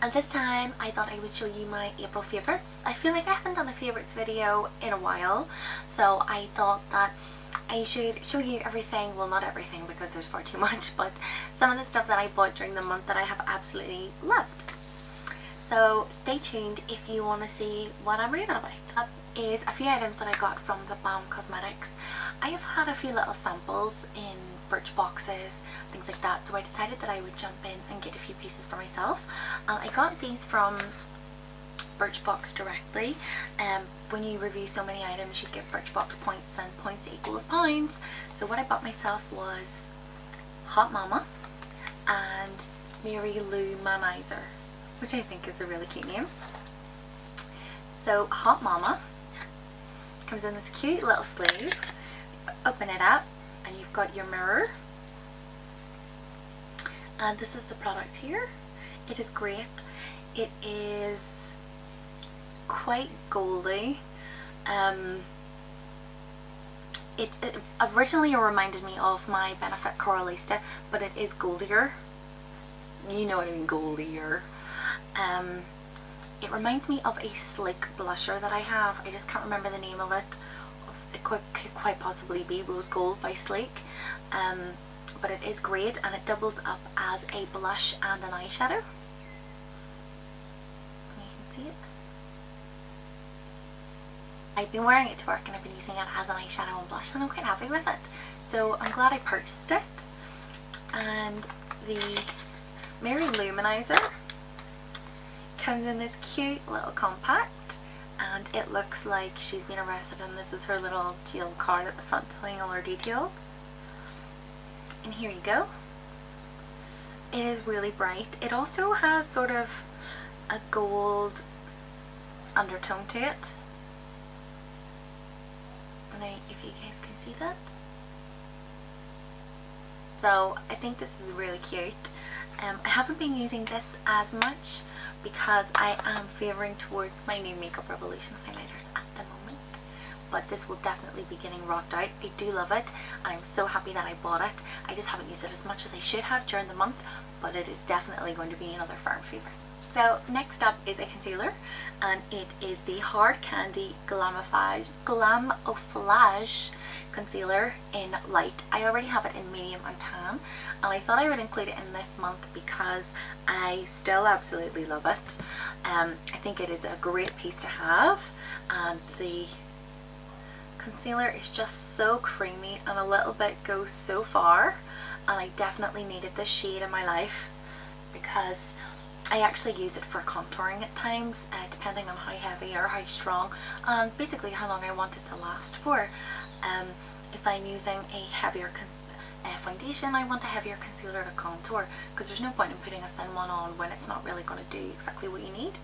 And this time I thought I would show you my April favourites. I feel like I haven't done a favourites video in a while, so I thought that I should show you everything, well not everything because there's far too much, but some of the stuff that I bought during the month that I have absolutely loved. So stay tuned if you want to see what I'm raving about. That is a few items that I got from the Balm cosmetics. I have had a few little samples in Birch boxes, things like that, so I decided that I would jump in and get a few pieces for myself. And I got these from Birchbox directly. When you review so many items you get Birchbox points, and points equals pounds. So what I bought myself was Hot Mama and Mary Lou Manizer, which I think is a really cute name. So Hot Mama comes in this cute little sleeve. Open it up and you've got your mirror, and this is the product here. It is great. It is quite goldy. It originally reminded me of my Benefit Coralista, but it is goldier. You know what I mean, goldier. It reminds me of a Sleek blusher that I have. I just can't remember the name of it. It could quite possibly be Rose Gold by Sleek. But it is great, and it doubles up as a blush and an eyeshadow. You can see it. I've been wearing it to work and I've been using it as an eyeshadow and blush, and I'm quite happy with it. So I'm glad I purchased it. And the Mary Luminizer comes in this cute little compact, and it looks like she's been arrested, and this is her little jail card at the front telling all her details. And here you go. It is really bright. It also has sort of a gold undertone to it. And there, if you guys can see that. So I think this is really cute. I haven't been using this as much because I am favouring towards my new Makeup Revolution highlighters at the moment. But this will definitely be getting rocked out. I do love it, and I'm so happy that I bought it. I just haven't used it as much as I should have during the month, but it is definitely going to be another firm favourite. So next up is a concealer, and it is the Hard Candy Glamouflage concealer in light. I already have it in medium and tan, and I thought I would include it in this month because I still absolutely love it. I think it is a great piece to have, and the concealer is just so creamy, and a little bit goes so far, and I definitely needed this shade in my life because I actually use it for contouring at times, depending on how heavy or how strong, and basically how long I want it to last for. If I'm using a heavier foundation, I want a heavier concealer to contour, because there's no point in putting a thin one on when it's not really going to do exactly what you need.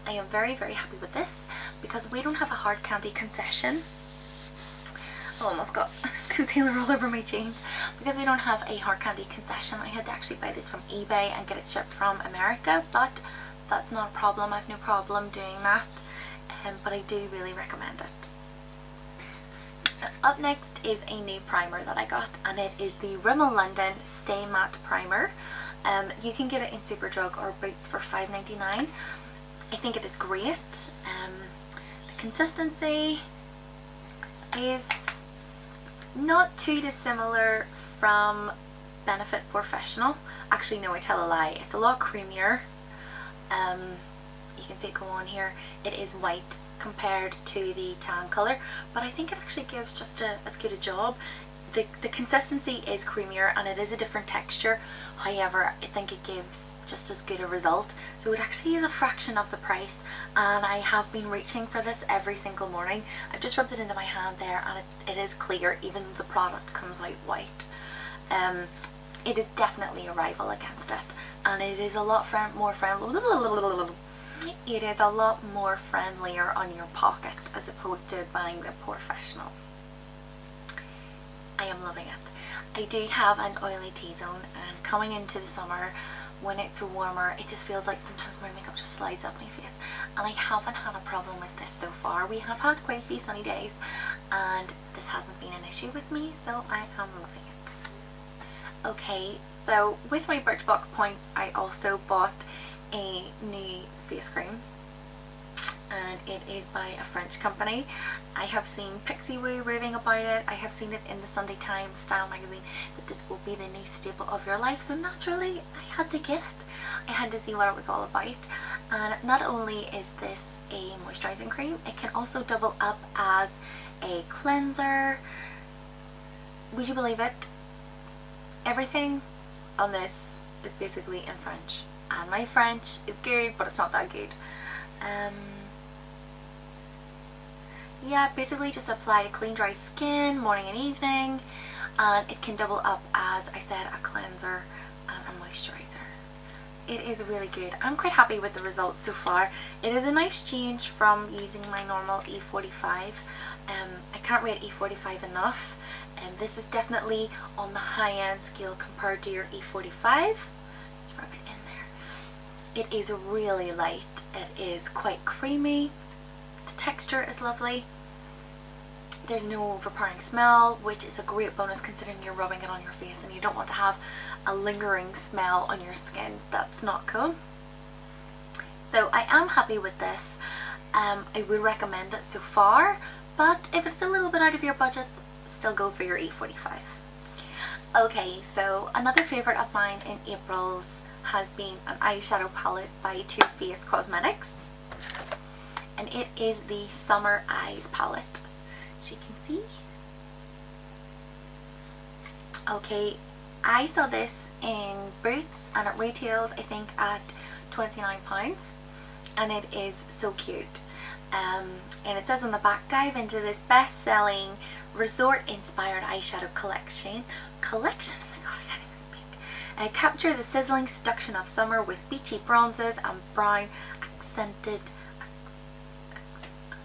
I am very, very happy with this because we don't have a Hard Candy concession. I almost got concealer all over my jeans. Because we don't have a Hard Candy concession, I had to actually buy this from eBay and get it shipped from America, but that's not a problem. I have no problem doing that, but I do really recommend it. Up next is a new primer that I got, and it is the Rimmel London Stay Matte Primer. You can get it in Superdrug or Boots for $5.99. I think it is great. The consistency is not too dissimilar from Benefit Professional. Actually no, I tell a lie, it's a lot creamier. You can see it go on here. It is white compared to the tan colour, but I think it actually gives just as good a job. The consistency is creamier and it is a different texture, however I think it gives just as good a result. So it actually is a fraction of the price, and I have been reaching for this every single morning. I've just rubbed it into my hand there, and it is clear even though the product comes out white. It is definitely a rival against it, and it is a lot more friendly. It is a lot more friendlier on your pocket as opposed to buying a Professional. I am loving it. I do have an oily T-zone, and coming into the summer when it's warmer, it just feels like sometimes my makeup just slides up my face, and I haven't had a problem with this so far. We have had quite a few sunny days and this hasn't been an issue with me, so I am loving it. Okay, so with my Birchbox points I also bought a new face cream, and it is by a French company. I have seen Pixie Woo raving about it. I have seen it in the Sunday Times style magazine that this will be the new staple of your life, so naturally I had to get it. I had to see what it was all about. And not only is this a moisturizing cream, it can also double up as a cleanser. Would you believe it? Everything on this is basically in French, and my French is good, but it's not that good. Yeah, basically just apply to clean dry skin morning and evening, and it can double up as I said a cleanser and a moisturizer. It is really good. I'm quite happy with the results so far. It is a nice change from using my normal E45. I can't rate E45 enough. This is definitely on the high-end scale compared to your E45. Just rub it in there. It is really light. It is quite creamy. The texture is lovely. There's no overpowering smell, which is a great bonus considering you're rubbing it on your face and you don't want to have a lingering smell on your skin. That's not cool. So I am happy with this. I would recommend it so far, but if it's a little bit out of your budget, still go for your E45. Okay, so another favourite of mine in April's has been an eyeshadow palette by Too Faced Cosmetics, and it is the Summer Eyes palette, as you can see. Okay, I saw this in Boots and it retails I think at £29, and it is so cute. And it says on the back, dive into this best-selling resort-inspired eyeshadow collection. Oh my god, I can't even speak. Capture the sizzling seduction of summer with beachy bronzes and brown accented.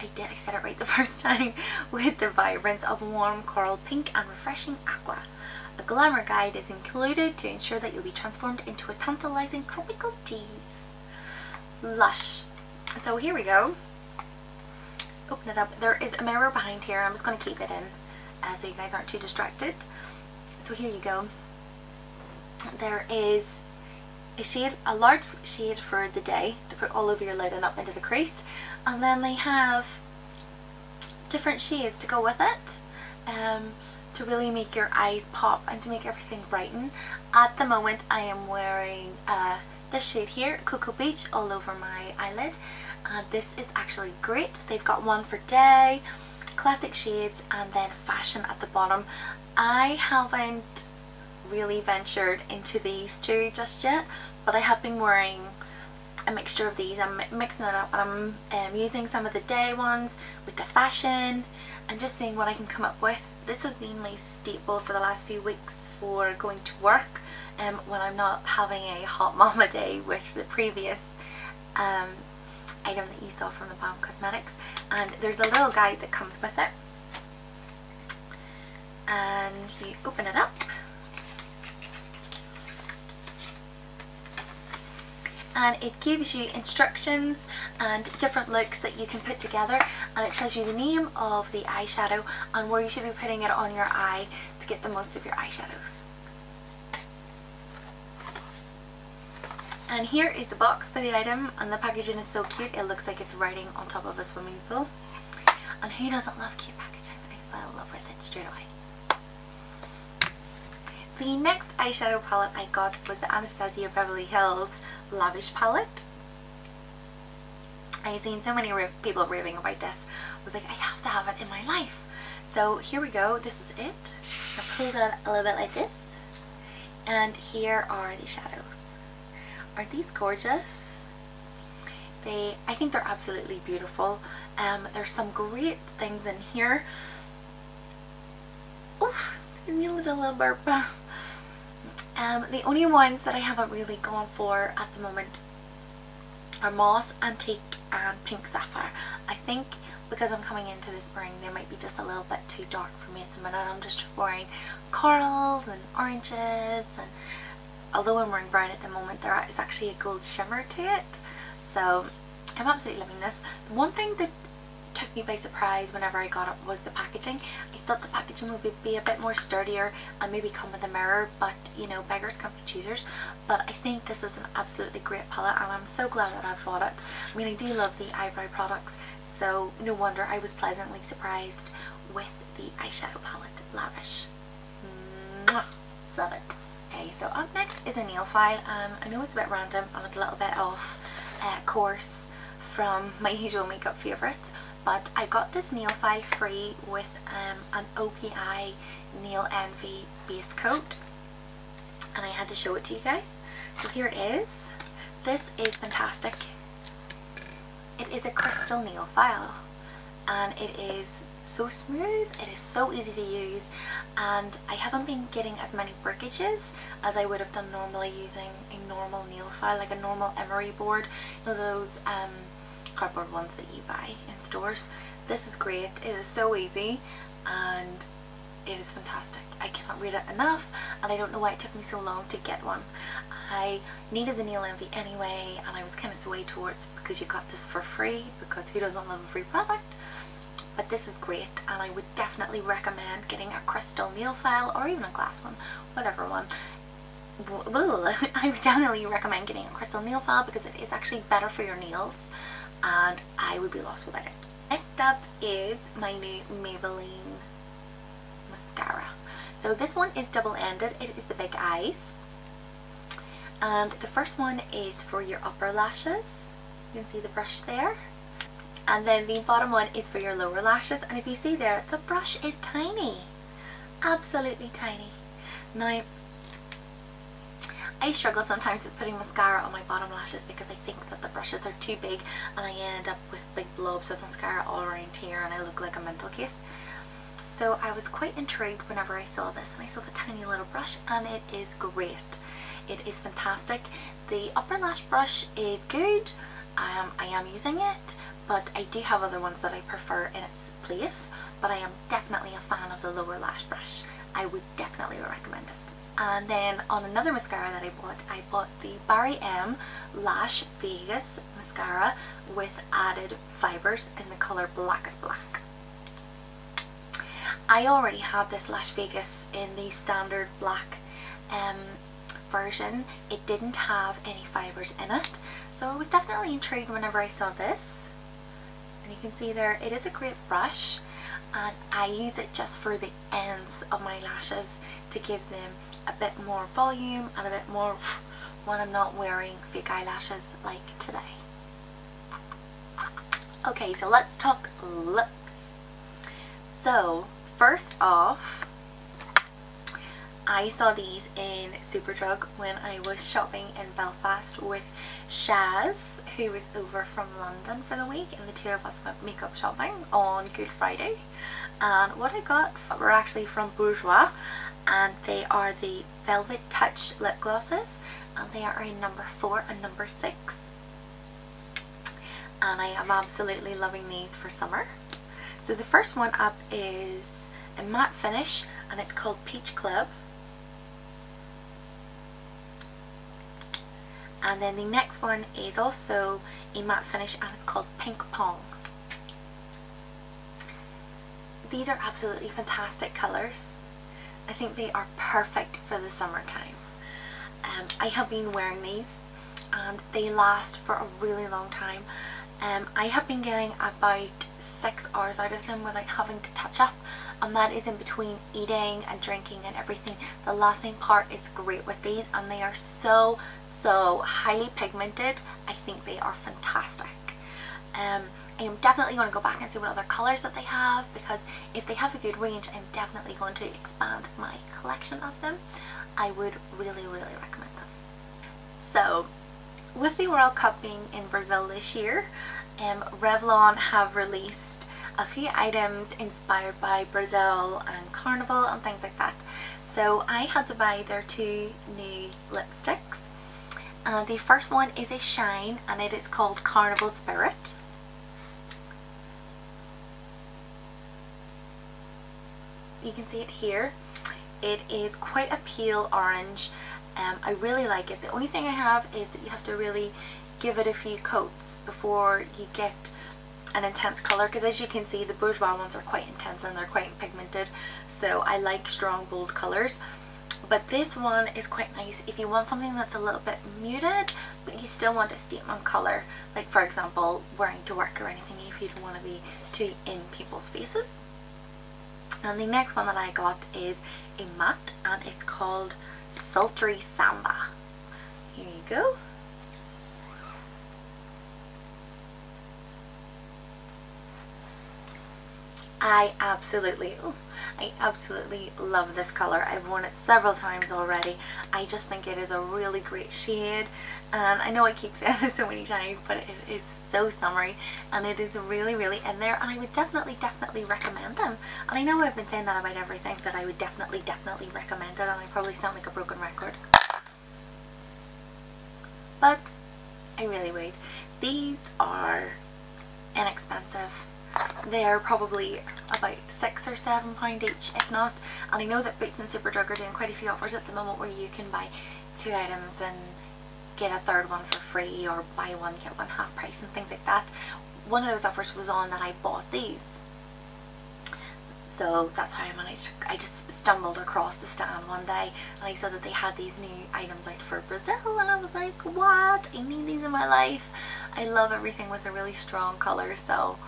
I said it right the first time. With the vibrance of warm coral pink and refreshing aqua. A glamour guide is included to ensure that you'll be transformed into a tantalizing tropical tease. Lush. So here we go. Open it up. There is a mirror behind here. I'm just going to keep it in so you guys aren't too distracted. So here you go. There is a shade, a large shade for the day to put all over your lid and up into the crease, and then they have different shades to go with it to really make your eyes pop and to make everything brighten. At the moment I am wearing this shade here, Cocoa Beach, all over my eyelid. This is actually great. They've got one for day, classic shades, and then fashion at the bottom. I haven't really ventured into these two just yet, but I have been wearing a mixture of these. I'm mixing it up, and I'm using some of the day ones with the fashion and just seeing what I can come up with. This has been my staple for the last few weeks for going to work when I'm not having a hot mama day with the previous item that you saw from the Balm Cosmetics. And there's a little guide that comes with it, and you open it up and it gives you instructions and different looks that you can put together, and it tells you the name of the eyeshadow and where you should be putting it on your eye to get the most of your eyeshadows. And here is the box for the item, and the packaging is so cute. It looks like it's riding on top of a swimming pool. And who doesn't love cute packaging? I fell in love with it straight away. The next eyeshadow palette I got was the Anastasia Beverly Hills Lavish palette. I've seen so many people raving about this. I was like, I have to have it in my life. So here we go. This is it. I'll pull it out a little bit like this. And here are the shadows. Aren't these gorgeous? I think they're absolutely beautiful. There's some great things in here. Oof, it's giving me a little burp. The only ones that I haven't really gone for at the moment are Moss, Antique and Pink Sapphire. I think because I'm coming into the spring, they might be just a little bit too dark for me at the minute. I'm just wearing corals and oranges, and although I'm wearing brown at the moment, there is actually a gold shimmer to it. So I'm absolutely loving this. The one thing that took me by surprise whenever I got it was the packaging. I thought the packaging would be a bit more sturdier and maybe come with a mirror, but you know, beggars can't be choosers. But I think this is an absolutely great palette, and I'm so glad that I bought it. I mean, I do love the eyebrow products, so no wonder I was pleasantly surprised with the eyeshadow palette. Lavish. Mwah! Love it. Okay, so up next is a nail file, and I know it's a bit random and it's a little bit off course from my usual makeup favourites, but I got this nail file free with an OPI Nail Envy base coat, and I had to show it to you guys. So here it is. This is fantastic. It is a crystal nail file, and it is so smooth, it is so easy to use, and I haven't been getting as many breakages as I would have done normally using a normal nail file, like a normal emery board, you know, those cardboard ones that you buy in stores. This is great. It is so easy and it is fantastic. I cannot rate it enough, and I don't know why it took me so long to get one. I needed the Nail Envy anyway, and I was kind of swayed towards because you got this for free, because who doesn't love a free product? But this is great, and I would definitely recommend getting a crystal nail file, or even a glass one, whatever one. I would definitely recommend getting a crystal nail file because it is actually better for your nails, and I would be lost without it. Next up is my new Maybelline mascara. So this one is double-ended. It is the big eyes, and the first one is for your upper lashes. You can see the brush there. And then the bottom one is for your lower lashes, and if you see there, the brush is tiny, absolutely tiny. Now, I struggle sometimes with putting mascara on my bottom lashes because I think that the brushes are too big, and I end up with big blobs of mascara all around here, and I look like a mental case. So I was quite intrigued whenever I saw this, and I saw the tiny little brush, and it is great. It is fantastic. The upper lash brush is good. I am using it, but I do have other ones that I prefer in its place, but I am definitely a fan of the lower lash brush. I would definitely recommend it. And then on another mascara that I bought the Barry M Lash Vegas mascara with added fibres in the colour Black is Black. I already had this Lash Vegas in the standard black version. It didn't have any fibres in it, so I was definitely intrigued whenever I saw this. And you can see there, it is a great brush, and I use it just for the ends of my lashes to give them a bit more volume and a bit more when I'm not wearing fake eyelashes like today. Okay, so let's talk lips. So first off, I saw these in Superdrug when I was shopping in Belfast with Shaz, who was over from London for the week, and the two of us went makeup shopping on Good Friday. And what I got were actually from Bourjois, and they are the Velvet Touch lip glosses, and they are in number 4 and number 6. And I am absolutely loving these for summer. So the first one up is a matte finish, and it's called Peach Club. And then the next one is also a matte finish, and it's called Pink Pong. These are absolutely fantastic colours. I think they are perfect for the summertime. I have been wearing these and they last for a really long time. I have been getting about 6 hours out of them without having to touch up, and that is in between eating and drinking and everything. The lasting part is great with these, and they are so highly pigmented. I think they are fantastic. I am definitely going to go back and see what other colours that they have, because if they have a good range, I'm definitely going to expand my collection of them. I would really recommend them. So with the World Cup being in Brazil this year, Revlon have released a few items inspired by Brazil and Carnival and things like that. So I had to buy their 2 new lipsticks. The first one is a shine, and it is called Carnival Spirit. You can see it here. It is quite a pale orange. I really like it. The only thing I have is that you have to really give it a few coats before you get an intense colour, because as you can see the Bourjois ones are quite intense and they're quite pigmented, so I like strong bold colours. But this one is quite nice if you want something that's a little bit muted but you still want a statement colour, like for example wearing to work or anything, if you don't want to be too in people's faces. And the next one that I got is a matte, and it's called Sultry Samba. Here you go. I absolutely love this color. I've worn it several times already. I just think it is a really great shade, and I know I keep saying this so many times, but it is so summery and it is really in there, and I would definitely recommend them. And I know I've been saying that about everything, that I would definitely recommend it, and I probably sound like a broken record, but I really would. These are inexpensive. They're probably about £6 or £7 each, if not. And I know that Boots and Superdrug are doing quite a few offers at the moment where you can buy 2 items and get a third one for free, or buy one get one half price and things like that. One of those offers was on that I bought these, so that's how I managed. I just stumbled across the stand one day and I saw that they had these new items out for Brazil, and I was like, what? I need these in my life. I love everything with a really strong colour, so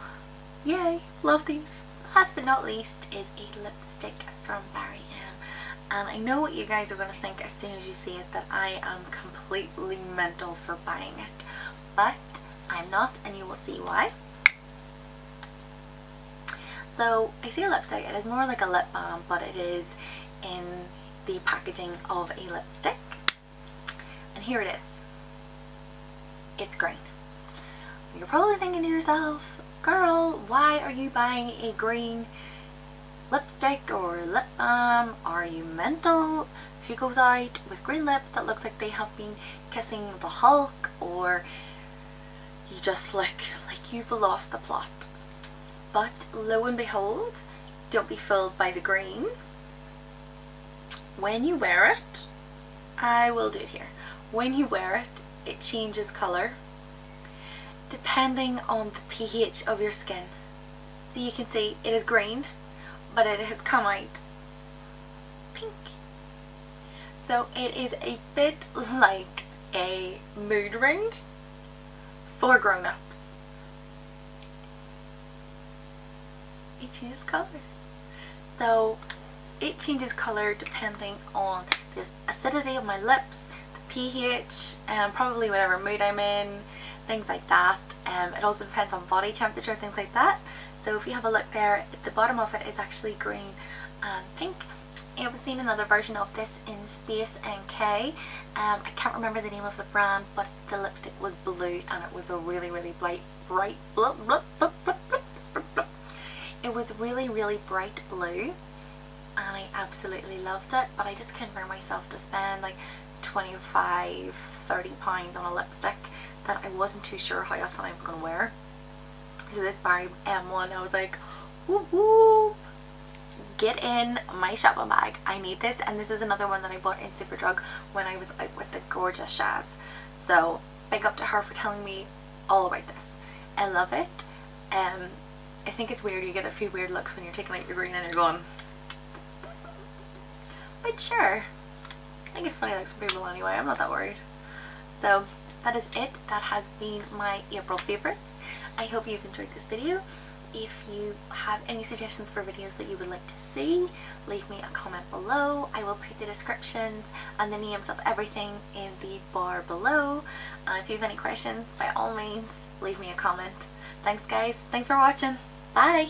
yay, love these. Last but not least is a lipstick from Barry M. And I know what you guys are going to think as soon as you see it, that I am completely mental for buying it. But I'm not, and you will see why. So I see a lipstick. It is more like a lip balm, but it is in the packaging of a lipstick. And here it is. It's green. You're probably thinking to yourself, girl, why are you buying a green lipstick or lip balm? Are you mental? Who goes out with green lips that looks like they have been kissing the Hulk? Or you just look like you've lost the plot. But lo and behold, don't be fooled by the green. When you wear it, I will do it here. When you wear it, it changes colour depending on the pH of your skin. So you can see it is green, but it has come out pink. So it is a bit like a mood ring for grown-ups. It changes colour. So it changes colour depending on the acidity of my lips, the pH, and probably whatever mood I'm in, things like that. It also depends on body temperature, things like that. So if you have a look there, the bottom of it is actually green and pink. I have seen another version of this in Space NK. I can't remember the name of the brand, but the lipstick was blue and it was a really bright it was really bright blue, and I absolutely loved it. But I just couldn't bring myself to spend like £25–30 on a lipstick that I wasn't too sure how often I was going to wear. So this Barry M1, I was like, woo woo, get in my shopping bag. I need this. And this is another one that I bought in Superdrug when I was out with the gorgeous Shaz. So big up to her for telling me all about this. I love it. I think it's weird, you get a few weird looks when you're taking out your green and you're going, but sure, I get funny looks from people anyway, I'm not that worried. So that is it. That has been my April favourites. I hope you've enjoyed this video. If you have any suggestions for videos that you would like to see, leave me a comment below. I will put the descriptions and the names of everything in the bar below. If you have any questions, by all means, leave me a comment. Thanks guys, thanks for watching, bye!